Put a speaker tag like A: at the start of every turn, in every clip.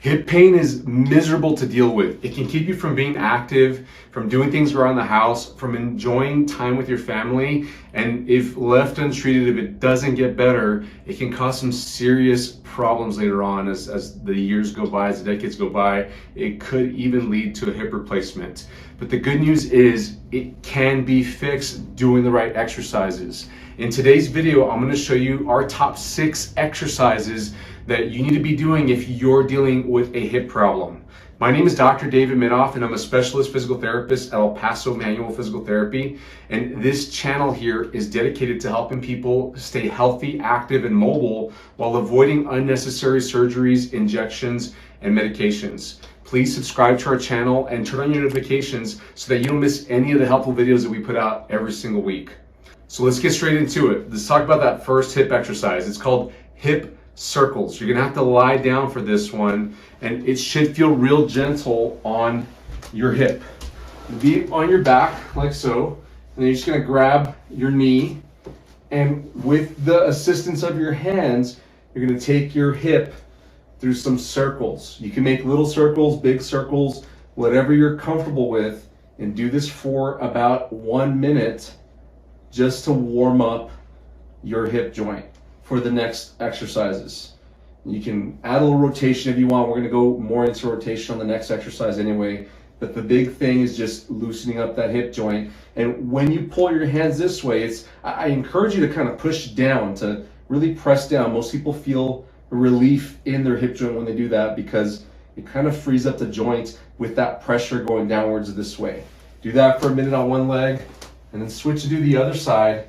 A: Hip pain is miserable to deal with. It can keep you from being active, from doing things around the house, from enjoying time with your family. And if left untreated, if it doesn't get better, it can cause some serious problems later on as the years go by, as the decades go by. It could even lead to a hip replacement. But the good news is it can be fixed doing the right exercises. In today's video, I'm going to show you our top 6 exercises that you need to be doing if you're dealing with a hip problem. My name is Dr. David Minoff, and I'm a specialist physical therapist at Paso Manual Physical Therapy. And this channel here is dedicated to helping people stay healthy, active, and mobile while avoiding unnecessary surgeries, injections, and medications. Please subscribe to our channel and turn on your notifications so that you don't miss any of the helpful videos that we put out every single week. So let's get straight into it. Let's talk about that first hip exercise. It's called hip circles. You're gonna have to lie down for this one, and it should feel real gentle on your hip. Be on your back like so, and then you're just gonna grab your knee, and with the assistance of your hands, you're gonna take your hip through some circles. You can make little circles, big circles, whatever you're comfortable with, and do this for about 1 minute just to warm up your hip joint for the next exercises. You can add a little rotation if you want. We're gonna go more into rotation on the next exercise anyway, but the big thing is just loosening up that hip joint. And when you pull your hands this way, I encourage you to kind of push down, to really press down. Most people feel relief in their hip joint when they do that because it kind of frees up the joint with that pressure going downwards this way. Do that for a minute on one leg, and then switch to do the other side,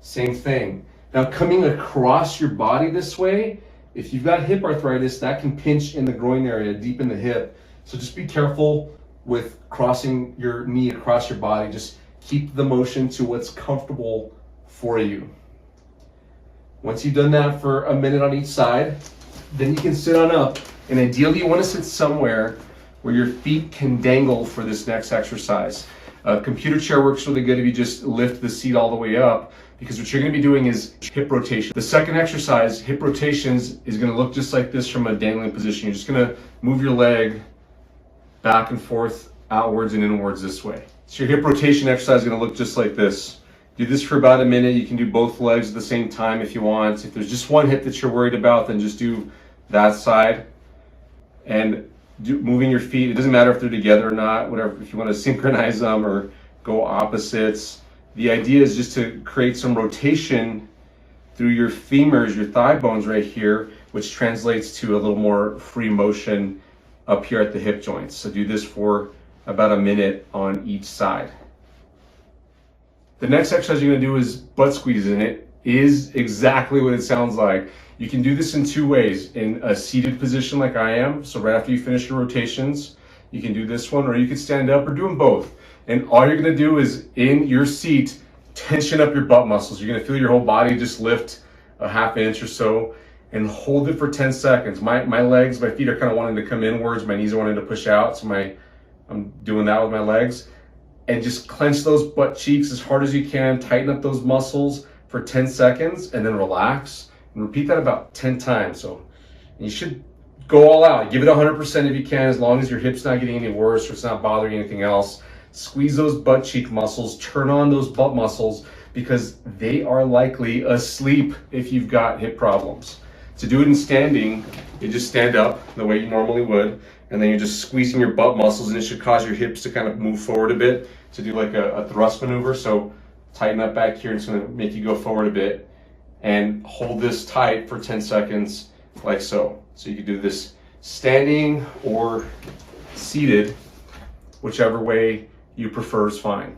A: same thing. Now coming across your body this way, if you've got hip arthritis, that can pinch in the groin area, deep in the hip. So just be careful with crossing your knee across your body. Just keep the motion to what's comfortable for you. Once you've done that for a minute on each side, then you can sit on up. And ideally you want to sit somewhere where your feet can dangle for this next exercise. A computer chair works really good if you just lift the seat all the way up, because what you're going to be doing is hip rotation. The second exercise, hip rotations, is going to look just like this from a dangling position. You're just going to move your leg back and forth, outwards and inwards this way. So your hip rotation exercise is going to look just like this. Do this for about a minute. You can do both legs at the same time if you want. If there's just one hip that you're worried about, then just do that side. And moving your feet, it doesn't matter if they're together or not, whatever, if you want to synchronize them or go opposites. The idea is just to create some rotation through your femurs, your thigh bones right here, which translates to a little more free motion up here at the hip joints. So do this for about a minute on each side. The next exercise you're going to do is butt squeezes, and it is exactly what it sounds like. You can do this in 2 ways. In a seated position like I am, so right after you finish your rotations, you can do this one, or you can stand up, or do them both. And all you're gonna do is, in your seat, tension up your butt muscles. You're gonna feel your whole body just lift a ½ inch or so, and hold it for 10 seconds. My legs, my feet are kind of wanting to come inwards, my knees are wanting to push out, so I'm doing that with my legs. And just clench those butt cheeks as hard as you can, tighten up those muscles for 10 seconds, and then relax. And repeat that about 10 times. So you should go all out. Give it 100% if you can, as long as your hip's not getting any worse or it's not bothering anything else. Squeeze those butt cheek muscles, turn on those butt muscles, because they are likely asleep if you've got hip problems. To do it in standing, you just stand up the way you normally would, and then you're just squeezing your butt muscles, and it should cause your hips to kind of move forward a bit to do like a thrust maneuver. So tighten up back here, and it's gonna make you go forward a bit. And hold this tight for 10 seconds like so. So you can do this standing or seated, whichever way you prefer is fine.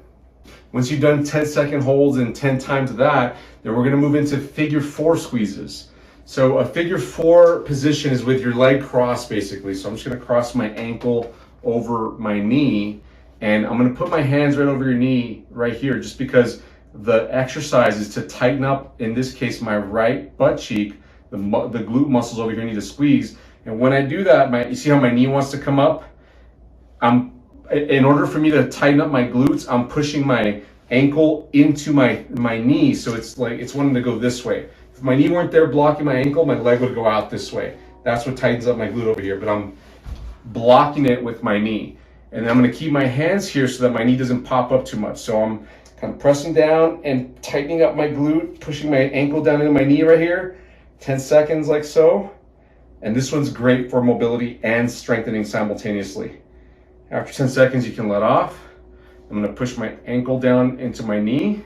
A: Once you've done 10-second holds and 10 times that, then we're gonna move into figure 4 squeezes. So a figure 4 position is with your leg crossed basically. So I'm just gonna cross my ankle over my knee, and I'm gonna put my hands right over your knee right here, just because the exercise is to tighten up, in this case, my right butt cheek. The glute muscles over here need to squeeze. And when I do that, you see how my knee wants to come up? In order for me to tighten up my glutes, I'm pushing my ankle into my knee. So it's like, it's wanting to go this way. If my knee weren't there blocking my ankle, my leg would go out this way. That's what tightens up my glute over here. But I'm blocking it with my knee. And then I'm gonna keep my hands here so that my knee doesn't pop up too much. So I'm kind of pressing down and tightening up my glute, pushing my ankle down into my knee right here, 10 seconds like so. And this one's great for mobility and strengthening simultaneously. After 10 seconds, you can let off. I'm gonna push my ankle down into my knee,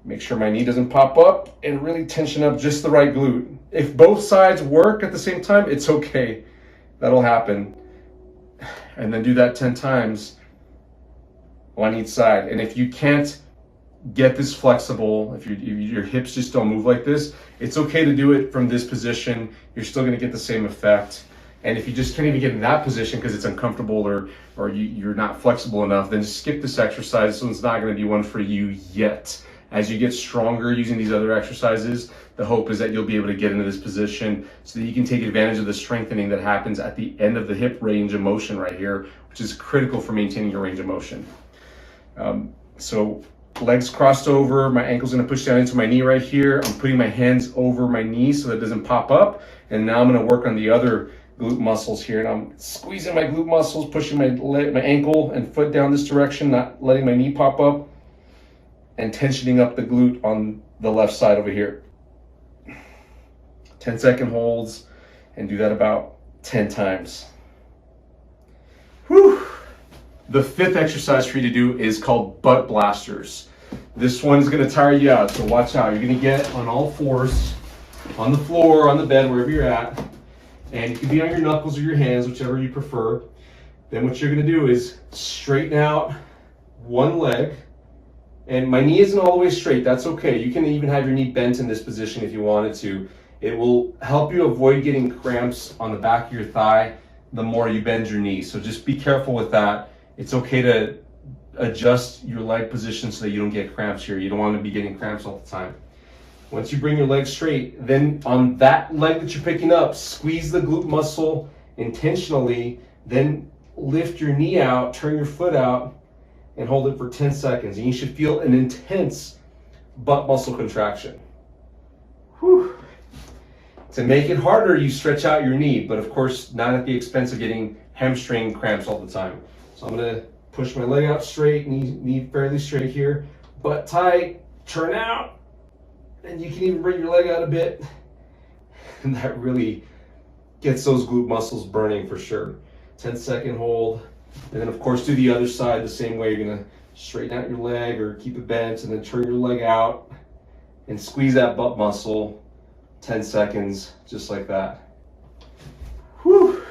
A: make sure my knee doesn't pop up, and really tension up just the right glute. If both sides work at the same time, it's okay. That'll happen. And then do that 10 times on each side. And if you can't get this flexible, if your hips just don't move like this, it's okay to do it from this position. You're still gonna get the same effect. And if you just can't even get in that position because it's uncomfortable or you're not flexible enough, then skip this exercise. This one's not gonna be one for you yet. As you get stronger using these other exercises, the hope is that you'll be able to get into this position so that you can take advantage of the strengthening that happens at the end of the hip range of motion right here, which is critical for maintaining your range of motion. So legs crossed over, my ankle's gonna push down into my knee right here. I'm putting my hands over my knee so that it doesn't pop up. And now I'm gonna work on the other glute muscles here. And I'm squeezing my glute muscles, pushing my ankle and foot down this direction, not letting my knee pop up, and tensioning up the glute on the left side over here. 10-second holds, and do that about 10 times. Whew. The fifth exercise for you to do is called butt blasters. This one is gonna tire you out, so watch out. You're gonna get on all fours, on the floor, on the bed, wherever you're at, and you can be on your knuckles or your hands, whichever you prefer. Then what you're gonna do is straighten out one leg, and my knee isn't all the way straight, that's okay. You can even have your knee bent in this position if you wanted to. It will help you avoid getting cramps on the back of your thigh the more you bend your knee. So just be careful with that. It's okay to adjust your leg position so that you don't get cramps here. You don't want to be getting cramps all the time. Once you bring your leg straight, then on that leg that you're picking up, squeeze the glute muscle intentionally, then lift your knee out, turn your foot out, and hold it for 10 seconds. And you should feel an intense butt muscle contraction. Whew. To make it harder, you stretch out your knee, but of course, not at the expense of getting hamstring cramps all the time. So I'm gonna push my leg out straight, knee fairly straight here, butt tight, turn out, and you can even bring your leg out a bit. And that really gets those glute muscles burning for sure. 10-second hold. And then of course do the other side the same way. You're gonna straighten out your leg or keep it bent and then turn your leg out and squeeze that butt muscle. 10 seconds, just like that. Whew.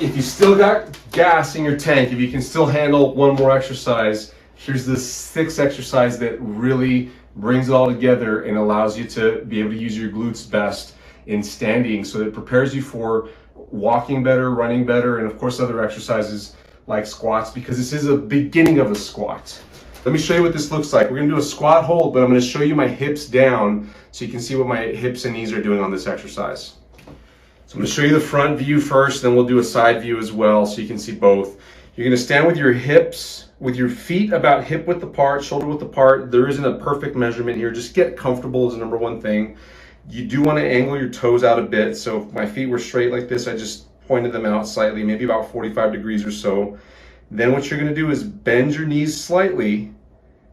A: If you still got gas in your tank, if you can still handle one more exercise, here's the sixth exercise that really brings it all together and allows you to be able to use your glutes best in standing. So it prepares you for walking better, running better, and of course other exercises like squats, because this is a beginning of a squat. Let me show you what this looks like. We're gonna do a squat hold, but I'm gonna show you my hips down so you can see what my hips and knees are doing on this exercise. So I'm gonna show you the front view first, then we'll do a side view as well so you can see both. You're gonna stand with your hips, with your feet about hip width apart, shoulder width apart. There isn't a perfect measurement here. Just get comfortable is the number one thing. You do wanna angle your toes out a bit. So if my feet were straight like this, I just pointed them out slightly, maybe about 45 degrees or so. Then what you're gonna do is bend your knees slightly.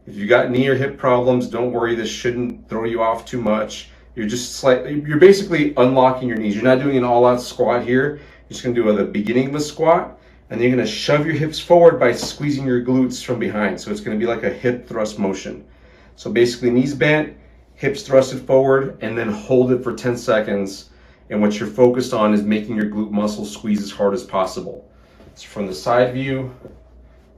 A: If you got knee or hip problems, don't worry, this shouldn't throw you off too much. You're basically unlocking your knees. You're not doing an all-out squat here. You're just gonna do the beginning of a squat, and then you're gonna shove your hips forward by squeezing your glutes from behind. So it's gonna be like a hip thrust motion. So basically knees bent, hips thrusted forward, and then hold it for 10 seconds. And what you're focused on is making your glute muscles squeeze as hard as possible. So from the side view,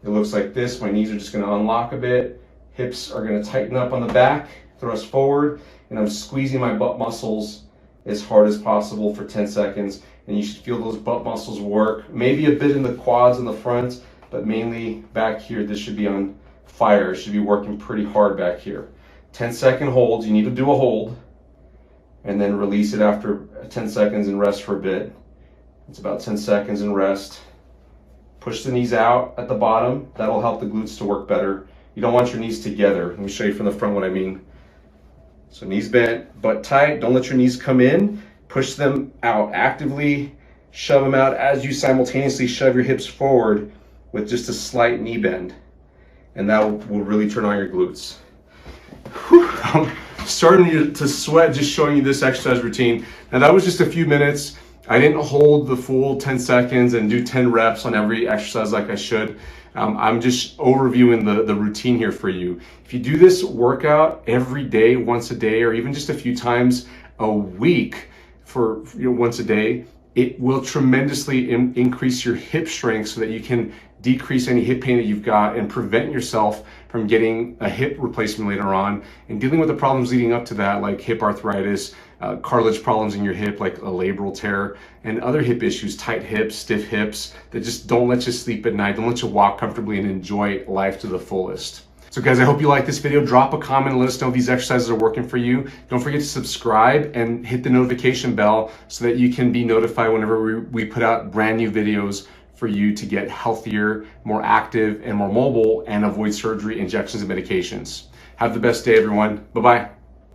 A: it looks like this. My knees are just gonna unlock a bit. Hips are gonna tighten up on the back, thrust forward, and I'm squeezing my butt muscles as hard as possible for 10 seconds. And you should feel those butt muscles work. Maybe a bit in the quads in the front, but mainly back here, this should be on fire. It should be working pretty hard back here. 10-second holds, you need to do a hold, and then release it after 10 seconds and rest for a bit. It's about 10 seconds and rest. Push the knees out at the bottom. That'll help the glutes to work better. You don't want your knees together. Let me show you from the front what I mean. So knees bent, butt tight. Don't let your knees come in. Push them out actively. shove them out as you simultaneously shove your hips forward with just a slight knee bend. And that will really turn on your glutes. Whew, I'm starting to sweat just showing you this exercise routine. Now that was just a few minutes. I didn't hold the full 10 seconds and do 10 reps on every exercise like I should. I'm just overviewing the routine here for you. If you do this workout every day, once a day, or even just a few times a week for once a day, it will tremendously increase your hip strength so that you can decrease any hip pain that you've got and prevent yourself from getting a hip replacement later on and dealing with the problems leading up to that, like hip arthritis, cartilage problems in your hip, like a labral tear, and other hip issues, tight hips, stiff hips, that just don't let you sleep at night, don't let you walk comfortably and enjoy life to the fullest. So guys, I hope you like this video. Drop a comment and let us know if these exercises are working for you. Don't forget to subscribe and hit the notification bell so that you can be notified whenever we put out brand new videos for you to get healthier, more active, and more mobile and avoid surgery, injections, and medications. Have the best day, everyone. Bye-bye.